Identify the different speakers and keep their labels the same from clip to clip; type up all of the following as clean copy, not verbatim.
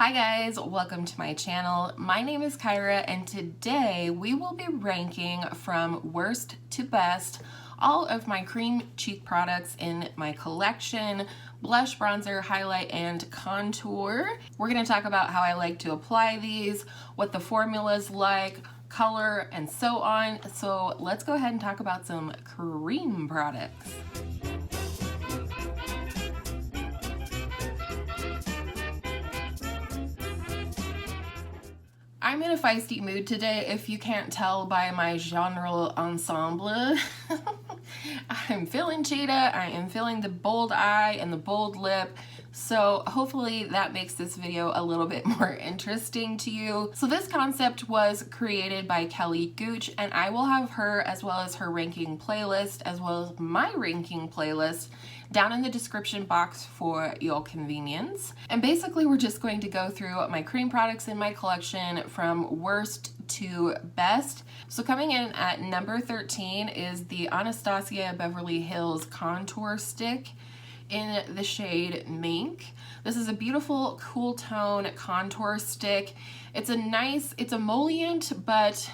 Speaker 1: Hi guys, welcome to my channel. My name is Kyra and today we will be ranking from worst to best all of my cream cheek products in my collection: blush, bronzer, highlight, and contour. We're going to talk about how I like to apply these, what the formula's like, color, and so on. So let's go ahead and talk about some cream products. I'm in a feisty mood today, if you can't tell by my genre ensemble. I'm feeling cheetah, I am feeling the bold eye and the bold lip, so hopefully that makes this video a little bit more interesting to you. So this concept was created by Kelly Gooch, and I will have her as well as her ranking playlist as well as my ranking playlist down in the description box for your convenience. And basically we're just going to go through my cream products in my collection from worst to best. So coming in at number 13 is the Anastasia Beverly Hills Contour Stick in the shade Mink. This is a beautiful cool tone contour stick. It's emollient, but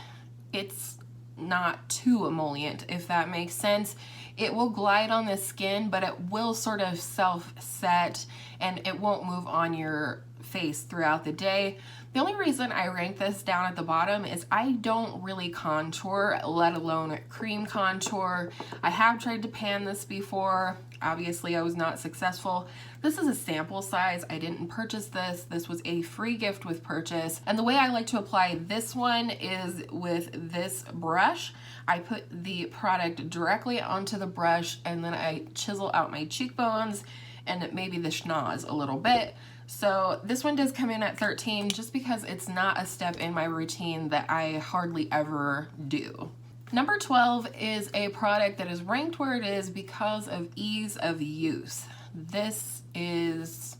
Speaker 1: it's not too emollient, if that makes sense. It will glide on the skin, but it will sort of self-set and it won't move on your face throughout the day. The only reason I rank this down at the bottom is I don't really contour, let alone cream contour. I have tried to pan this before. Obviously I was not successful. This is a sample size. I didn't purchase this. This was a free gift with purchase. And the way I like to apply this one is with this brush. I put the product directly onto the brush and then I chisel out my cheekbones and maybe the schnoz a little bit. So this one does come in at 13 just because it's not a step in my routine that I hardly ever do. Number 12 is a product that is ranked where it is because of ease of use. This is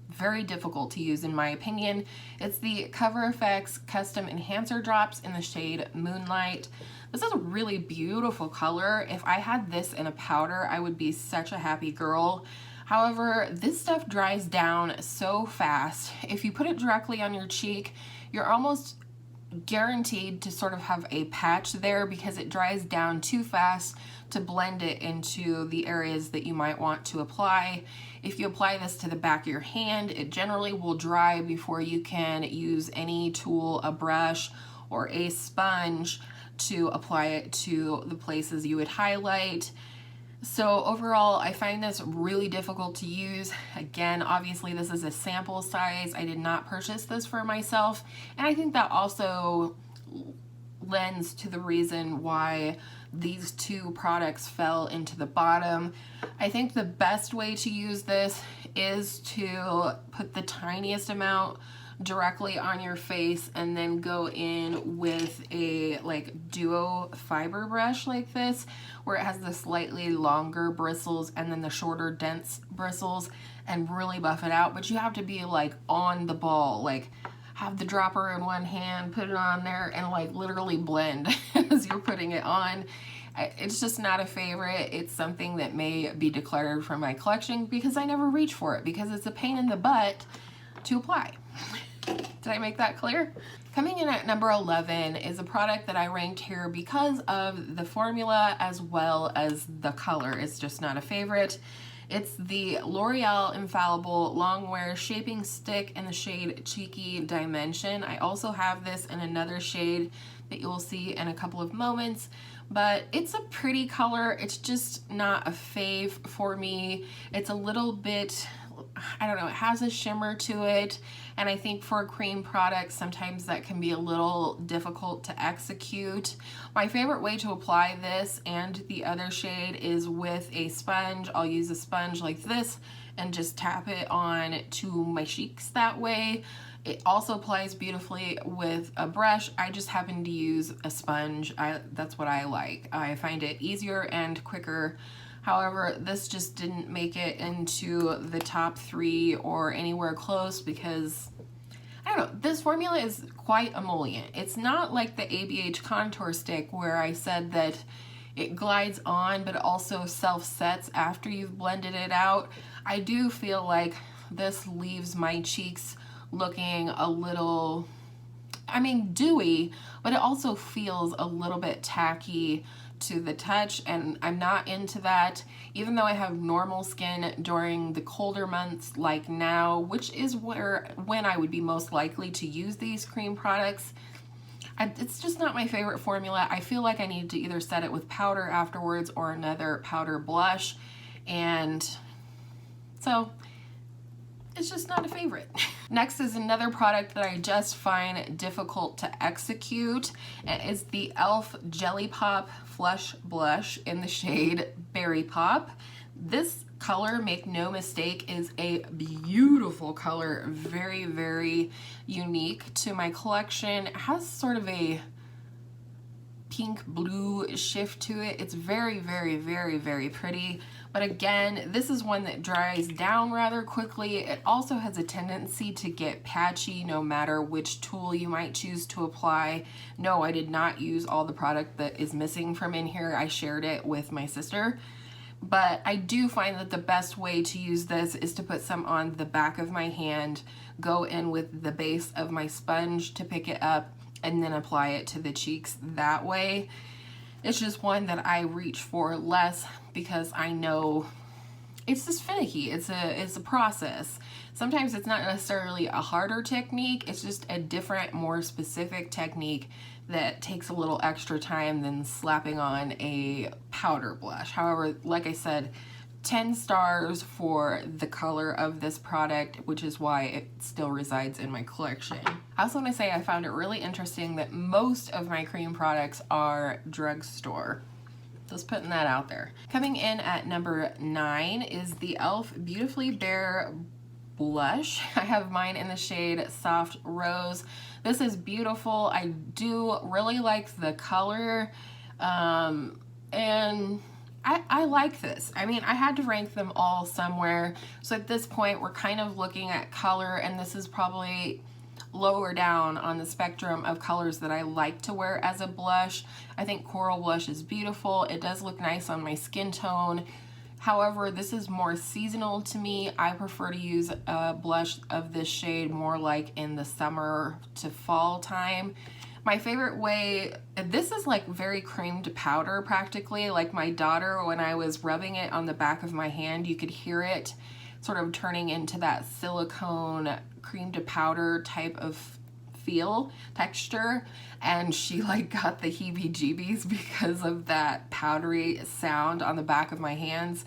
Speaker 1: very difficult to use in my opinion. It's the Cover FX Custom Enhancer Drops in the shade Moonlight. This is a really beautiful color. If I had this in a powder, I would be such a happy girl. However, this stuff dries down so fast. If you put it directly on your cheek, you're almost guaranteed to sort of have a patch there because it dries down too fast to blend it into the areas that you might want to apply. If you apply this to the back of your hand, it generally will dry before you can use any tool, a brush, or a sponge to apply it to the places you would highlight. So overall, I find this really difficult to use. Again, obviously this is a sample size. I did not purchase this for myself. And I think that also lends to the reason why these two products fell into the bottom. I think the best way to use this is to put the tiniest amount directly on your face and then go in with a duo fiber brush like this, where it has the slightly longer bristles and then the shorter dense bristles, and really buff it out. But you have to be on the ball, have the dropper in one hand, put it on there, and literally blend as you're putting it on. It's just not a favorite. It's something that may be declared from my collection because I never reach for it because it's a pain in the butt to apply. Did I make that clear? Coming in at number 11 is a product that I ranked here because of the formula as well as the color. It's just not a favorite. It's the L'Oreal Infallible Longwear Shaping Stick in the shade Cheeky Dimension. I also have this in another shade that you'll see in a couple of moments, but it's a pretty color. It's just not a fave for me. It's a little bit, I don't know, it has a shimmer to it, and I think for a cream product sometimes that can be a little difficult to execute. My favorite way to apply this and the other shade is with a sponge. I'll use a sponge like this and just tap it on to my cheeks that way. It also applies beautifully with a brush. I just happen to use a sponge. That's what I like. I find it easier and quicker. However, this just didn't make it into the top 3 or anywhere close because, I don't know, this formula is quite emollient. It's not like the ABH Contour Stick where I said that it glides on but also self-sets after you've blended it out. I do feel like this leaves my cheeks looking a little, I mean, dewy, but it also feels a little bit tacky to the touch, and I'm not into that. Even though I have normal skin during the colder months like now, which is when I would be most likely to use these cream products, it's just not my favorite formula. I feel like I need to either set it with powder afterwards or another powder blush, and so it's just not a favorite. Next is another product that I just find difficult to execute. It's the e.l.f. Jelly Pop Flush Blush in the shade Berry Pop. This color, make no mistake, is a beautiful color, very, very unique to my collection. It has sort of a pink blue shift to it. It's very, very, very, very pretty. But again, this is one that dries down rather quickly. It also has a tendency to get patchy no matter which tool you might choose to apply. No, I did not use all the product that is missing from in here. I shared it with my sister. But I do find that the best way to use this is to put some on the back of my hand, go in with the base of my sponge to pick it up, and then apply it to the cheeks that way. It's just one that I reach for less because I know it's just finicky. It's a process. Sometimes it's not necessarily a harder technique, it's just a different, more specific technique that takes a little extra time than slapping on a powder blush. However, like I said, 10 stars for the color of this product, which is why it still resides in my collection. I also want to say I found it really interesting that most of my cream products are drugstore. Just putting that out there. Coming in at number 9 is the e.l.f. Beautifully Bare Blush. I have mine in the shade Soft Rose. This is beautiful. I do really like the color, and I like this. I mean, I had to rank them all somewhere. So at this point, we're kind of looking at color, and this is probably lower down on the spectrum of colors that I like to wear as a blush. I think coral blush is beautiful. It does look nice on my skin tone. However, this is more seasonal to me. I prefer to use a blush of this shade more like in the summer to fall time. My favorite way, this is like very creamed powder practically. Like my daughter, when I was rubbing it on the back of my hand, you could hear it sort of turning into that silicone cream to powder type of texture, and she like got the heebie-jeebies because of that powdery sound on the back of my hands.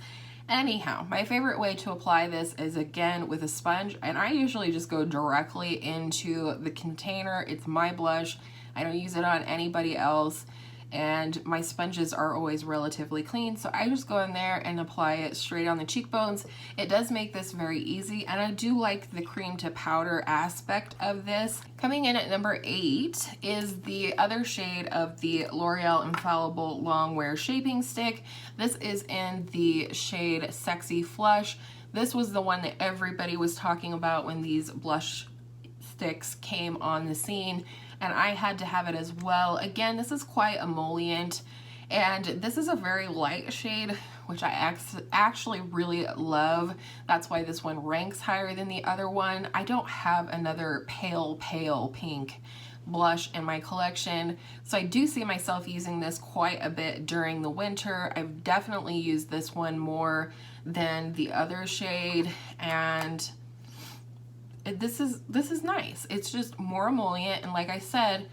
Speaker 1: Anyhow, my favorite way to apply this is again with a sponge, and I usually just go directly into the container. It's my blush. I don't use it on anybody else, and my sponges are always relatively clean, so I just go in there and apply it straight on the cheekbones. It does make this very easy, and I do like the cream to powder aspect of this. Coming in at number 8 is the other shade of the L'Oreal Infallible Longwear Shaping Stick. This is in the shade Sexy Flush. This was the one that everybody was talking about when these blush sticks came on the scene, and I had to have it as well. Again, this is quite emollient, and this is a very light shade, which I actually really love. That's why this one ranks higher than the other one. I don't have another pale pink blush in my collection, so I do see myself using this quite a bit during the winter. I've definitely used this one more than the other shade, and this is nice. It's just more emollient, and like I said,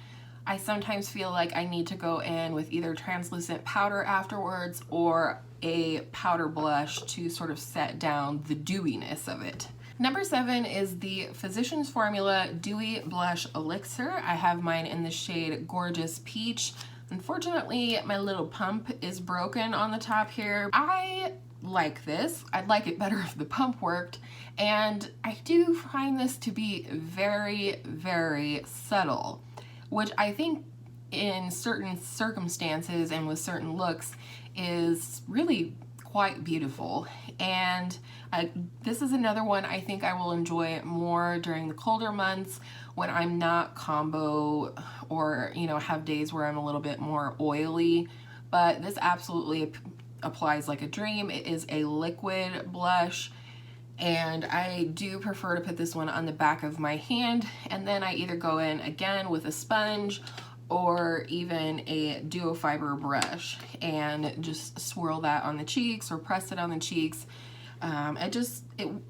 Speaker 1: I sometimes feel like I need to go in with either translucent powder afterwards or a powder blush to sort of set down the dewiness of it. Number 7 is the Physicians Formula Dewy Blush Elixir. I have mine in the shade Gorgeous Peach. Unfortunately, my little pump is broken on the top here. I like this. I'd like it better if the pump worked, and I do find this to be very, very subtle, which I think in certain circumstances and with certain looks is really quite beautiful. And this is another one I think I will enjoy more during the colder months when I'm not combo, or have days where I'm a little bit more oily. But this absolutely applies like a dream. It is a liquid blush, And I do prefer to put this one on the back of my hand, and then I either go in again with a sponge or even a duo fiber brush and just swirl that on the cheeks or press it on the cheeks.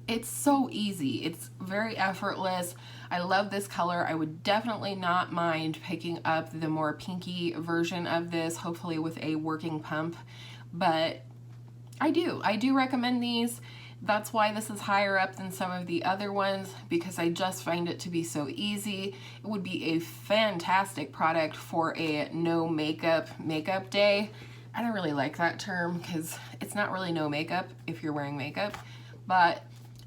Speaker 1: It's so easy. It's very effortless. I love this color. I would definitely not mind picking up the more pinky version of this, hopefully with a working pump, but I do recommend these. That's why this is higher up than some of the other ones, because I just find it to be so easy. It would be a fantastic product for a no makeup day. I don't really like that term because it's not really no makeup if you're wearing makeup, but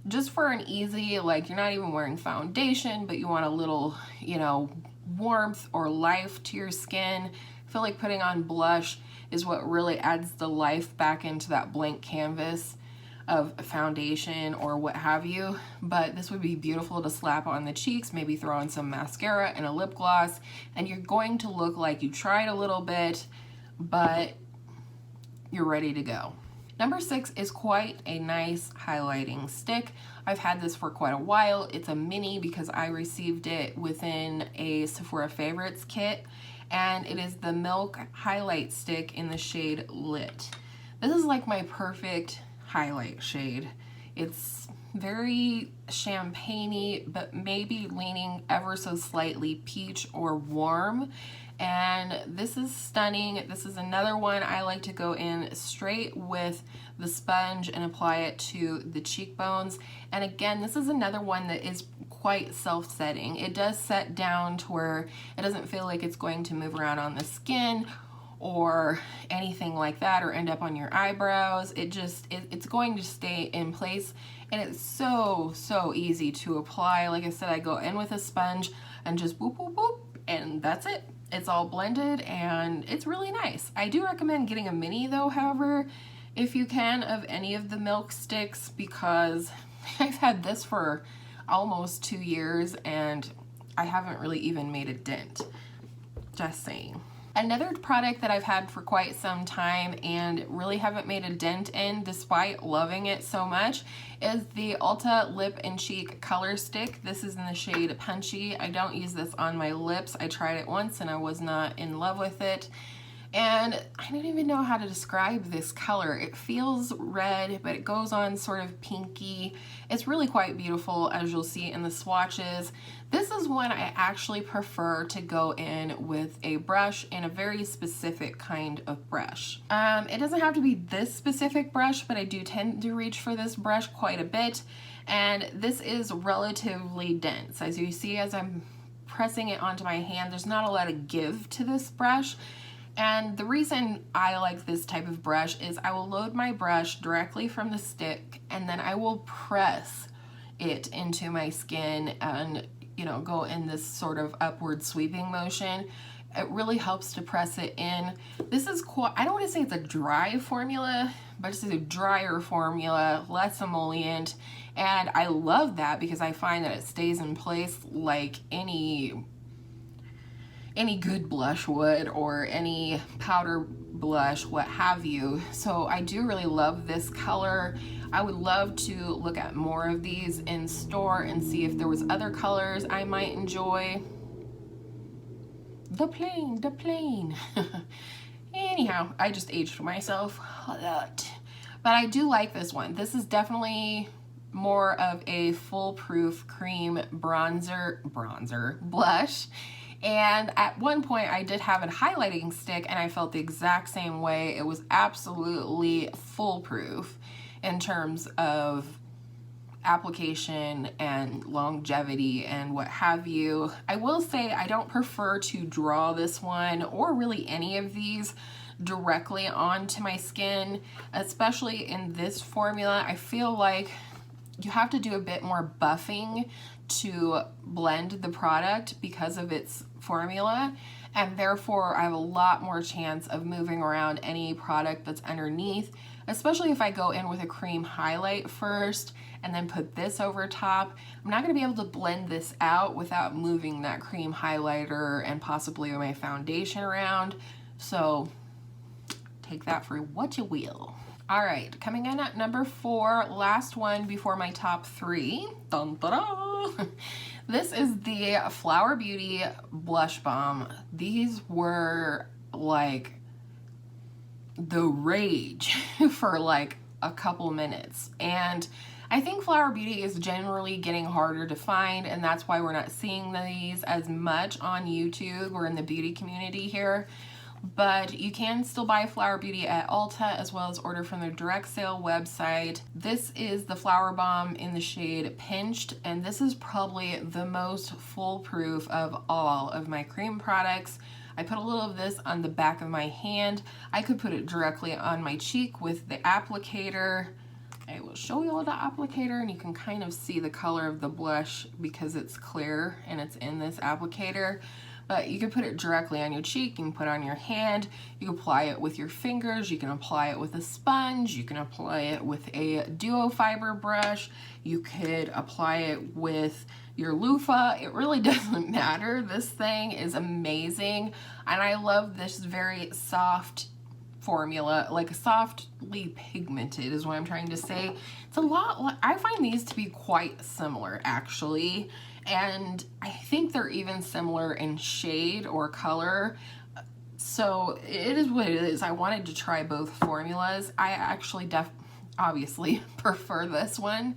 Speaker 1: just for an easy, like you're not even wearing foundation, but you want a little, you know, warmth or life to your skin. I feel like putting on blush is what really adds the life back into that blank canvas of foundation or what have you. But this would be beautiful to slap on the cheeks, maybe throw on some mascara and a lip gloss, and you're going to look like you tried a little bit, but you're ready to go. Number 6 is quite a nice highlighting stick. I've had this for quite a while. It's a mini because I received it within a Sephora Favorites kit, and it is the Milk Highlight Stick in the shade Lit. This is like my perfect highlight shade. It's very champagne-y, but maybe leaning ever so slightly peach or warm. And this is stunning. This is another one I like to go in straight with the sponge and apply it to the cheekbones. And again, this is another one that is quite self-setting. It does set down to where it doesn't feel like it's going to move around on the skin or anything like that, or end up on your eyebrows. It's going to stay in place, and it's so easy to apply. Like I said, I go in with a sponge and just boop boop boop, and that's it. It's all blended and it's really nice. I do recommend getting a mini though, however, if you can, of any of the Milk sticks, because I've had this for almost 2 years and I haven't really even made a dent. Just saying. Another product that I've had for quite some time and really haven't made a dent in despite loving it so much is the Ulta Lip and Cheek Color Stick. This is in the shade Punchy. I don't use this on my lips. I tried it once and I was not in love with it. And I don't even know how to describe this color. It feels red, but it goes on sort of pinky. It's really quite beautiful, as you'll see in the swatches. This is one I actually prefer to go in with a brush, and a very specific kind of brush. It doesn't have to be this specific brush, but I do tend to reach for this brush quite a bit. And this is relatively dense. As you see, as I'm pressing it onto my hand, there's not a lot of give to this brush. And the reason I like this type of brush is I will load my brush directly from the stick, and then I will press it into my skin and, you know, go in this sort of upward sweeping motion. It really helps to press it in. This is quite, I don't want to say it's a dry formula, but it's a drier formula, less emollient. And I love that because I find that it stays in place like any good blush would, or any powder blush, what have you. So I do really love this color. I would love to look at more of these in store and see if there was other colors I might enjoy. The plane. Anyhow, I just aged myself a lot. But I do like this one. This is definitely more of a foolproof cream bronzer blush. And at one point I did have a highlighting stick and I felt the exact same way. It was absolutely foolproof in terms of application and longevity and what have you. I will say I don't prefer to draw this one, or really any of these, directly onto my skin, especially in this formula. I feel like you have to do a bit more buffing to blend the product because of its formula, and therefore I have a lot more chance of moving around any product that's underneath, especially if I go in with a cream highlight first and then put this over top. I'm not going to be able to blend this out without moving that cream highlighter and possibly my foundation around, so take that for what you will. All right, coming in at number 4, last one before my top 3. Dun, dun, dun. This is the Flower Beauty Blush Balm. These were like the rage for like a couple minutes. And I think Flower Beauty is generally getting harder to find, and that's why we're not seeing these as much on YouTube or in the beauty community here. But you can still buy Flower Beauty at Ulta as well as order from their direct sale website. This is the Flower Balm in the shade Pinched, and this is probably the most foolproof of all of my cream products. I put a little of this on the back of my hand. I could put it directly on my cheek with the applicator. I will show you all the applicator, and you can kind of see the color of the blush because it's clear and it's in this applicator. But you can put it directly on your cheek, you can put it on your hand, you can apply it with your fingers, you can apply it with a sponge, you can apply it with a duo fiber brush, you could apply it with your loofah. It really doesn't matter. This thing is amazing, and I love this very soft formula, like softly pigmented is what I'm trying to say. It's a lot, I find these to be quite similar actually. And I think they're even similar in shade or color. So it is what it is. I wanted to try both formulas. I actually obviously prefer this one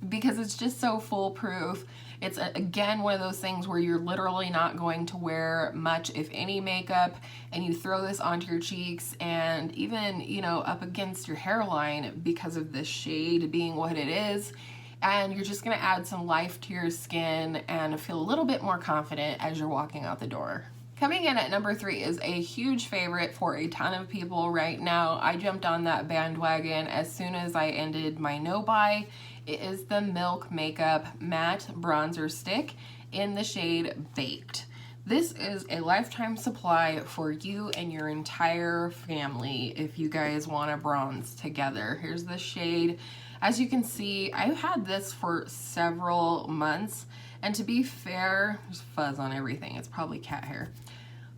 Speaker 1: because it's just so foolproof. It's again one of those things where you're literally not going to wear much if any makeup, and you throw this onto your cheeks and even, you know, up against your hairline because of this shade being what it is. And you're just gonna add some life to your skin and feel a little bit more confident as you're walking out the door. Coming in at number 3 is a huge favorite for a ton of people right now. I jumped on that bandwagon as soon as I ended my no-buy. It is the Milk Makeup Matte Bronzer Stick in the shade Baked. This is a lifetime supply for you and your entire family if you guys want to bronze together. Here's the shade. As you can see, I've had this for several months, and to be fair, there's fuzz on everything. It's probably cat hair.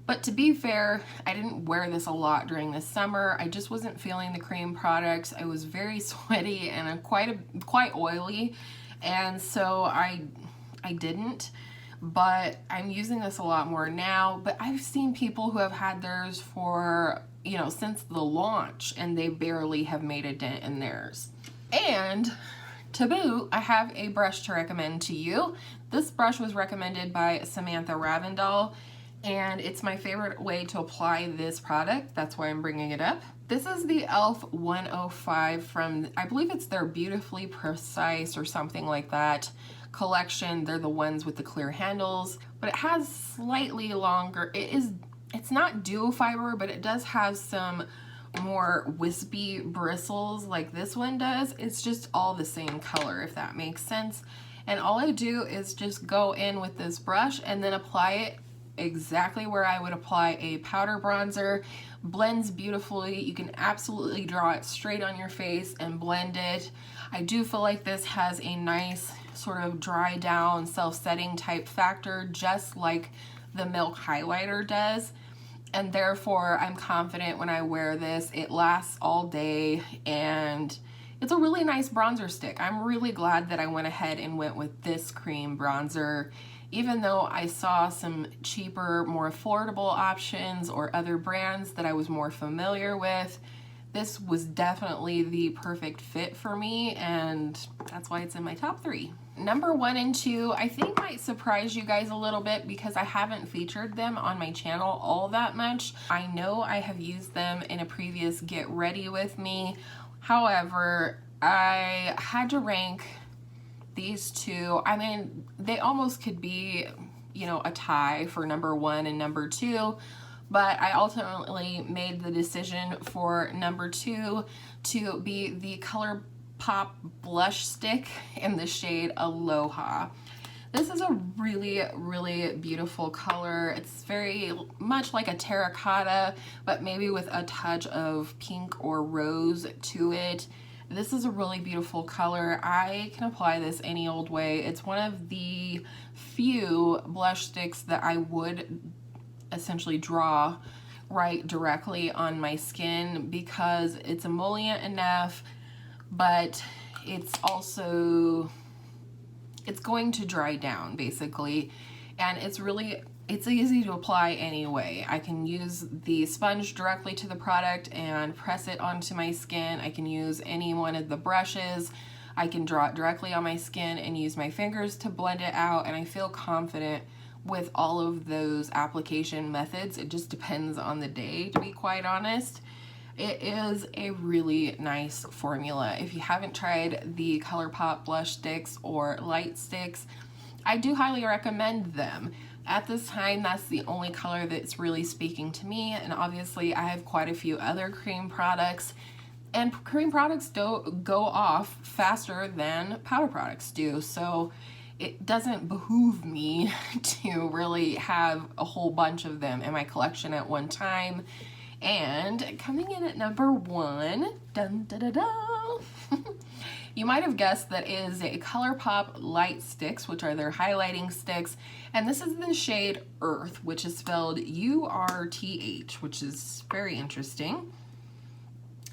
Speaker 1: But to be fair, I didn't wear this a lot during the summer. I just wasn't feeling the cream products. I was very sweaty and quite oily, and so I didn't. But I'm using this a lot more now. But I've seen people who have had theirs for, you know, since the launch, and they barely have made a dent in theirs. And to boot, I have a brush to recommend to you. This brush was recommended by Samantha Ravindall, and it's my favorite way to apply this product. That's why I'm bringing it up. This is the e.l.f. 105 from, I believe it's their Beautifully Precise or something like that collection. They're the ones with the clear handles, but it has slightly longer. It's not duo fiber, but it does have some more wispy bristles like this one does. It's just all the same color, if that makes sense. And all I do is just go in with this brush and then apply it exactly where I would apply a powder bronzer. Blends beautifully. You can absolutely draw it straight on your face and blend it. I do feel like this has a nice sort of dry down, self-setting type factor, just like the Milk highlighter does. And therefore, I'm confident when I wear this, it lasts all day, and it's a really nice bronzer stick. I'm really glad that I went ahead and went with this cream bronzer, even though I saw some cheaper, more affordable options or other brands that I was more familiar with. This was definitely the perfect fit for me, and that's why it's in my top 3. Number 1 and 2, I think might surprise you guys a little bit because I haven't featured them on my channel all that much. I know I have used them in a previous Get Ready With Me. However, I had to rank these two. I mean, they almost could be, you know, a tie for number 1 and number 2. But I ultimately made the decision for number 2 to be the ColourPop blush stick in the shade Aloha. This is a really, really beautiful color. It's very much like a terracotta, but maybe with a touch of pink or rose to it. This is a really beautiful color. I can apply this any old way. It's one of the few blush sticks that I would essentially draw right directly on my skin because it's emollient enough, but it's also, it's going to dry down basically, and it's easy to apply anyway. I can use the sponge directly to the product and press it onto my skin. I can use any one of the brushes. I can draw it directly on my skin and use my fingers to blend it out, and I feel confident with all of those application methods. It just depends on the day, to be quite honest. It is a really nice formula. If you haven't tried the ColourPop blush sticks or light sticks, I do highly recommend them. At this time, that's the only color that's really speaking to me, and obviously I have quite a few other cream products, and cream products don't go off faster than powder products do, so it doesn't behoove me to really have a whole bunch of them in my collection at one time. And coming in at number 1, dun da da da, you might have guessed that is a ColourPop light sticks, which are their highlighting sticks, and this is the shade Earth, which is spelled U-R-T-H, which is very interesting.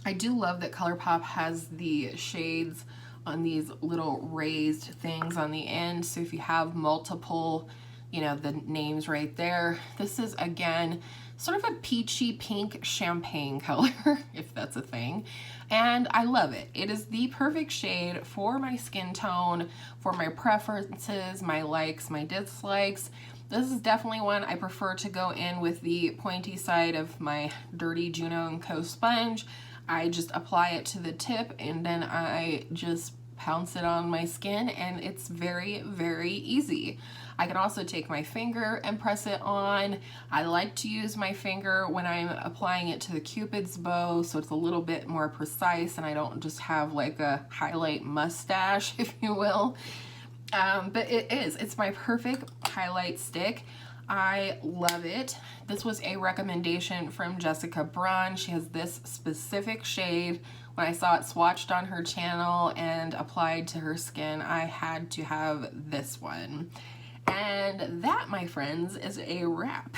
Speaker 1: I do love that ColourPop has the shades on these little raised things on the end, so if you have multiple, you know, the names right there. This is, again, sort of a peachy pink champagne color, if that's a thing, and I love it. It is the perfect shade for my skin tone, for my preferences, my likes, my dislikes. This is definitely one I prefer to go in with the pointy side of my dirty Juno & Co sponge. I just apply it to the tip and then I just pounce it on my skin, and it's very, very easy. I can also take my finger and press it on. I like to use my finger when I'm applying it to the Cupid's bow, so it's a little bit more precise and I don't just have like a highlight mustache, if you will. But it's my perfect highlight stick. I love it. This was a recommendation from Jessica Braun. She has this specific shade. When I saw it swatched on her channel and applied to her skin, I had to have this one. And that, my friends, is a wrap.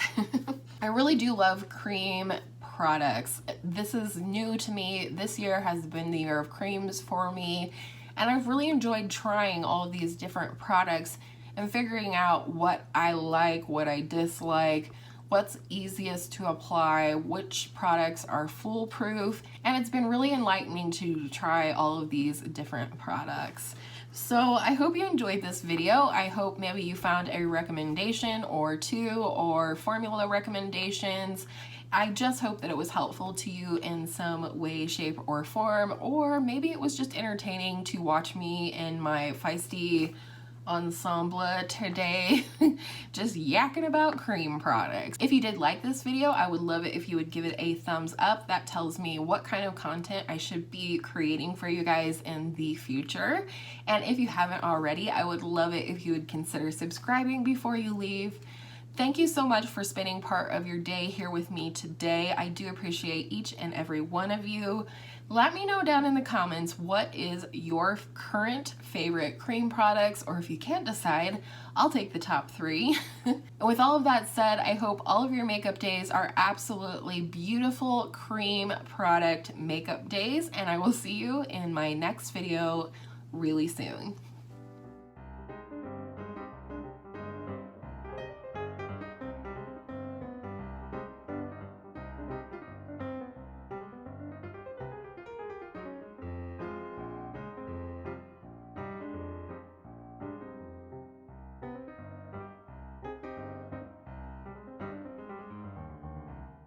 Speaker 1: I really do love cream products. This is new to me. This year has been the year of creams for me, and I've really enjoyed trying all of these different products and figuring out what I like, what I dislike, what's easiest to apply, which products are foolproof, and it's been really enlightening to try all of these different products. So I hope you enjoyed this video. I hope maybe you found a recommendation or two or formula recommendations. I just hope that it was helpful to you in some way, shape, or form, or maybe it was just entertaining to watch me in my feisty ensemble today just yakking about cream products. If you did like this video, I would love it if you would give it a thumbs up. That tells me what kind of content I should be creating for you guys in the future. And if you haven't already, I would love it if you would consider subscribing before you leave. Thank you so much for spending part of your day here with me today. I do appreciate each and every one of you. Let me know down in the comments what is your current favorite cream products, or if you can't decide, I'll take the top 3. And with all of that said, I hope all of your makeup days are absolutely beautiful cream product makeup days, and I will see you in my next video really soon.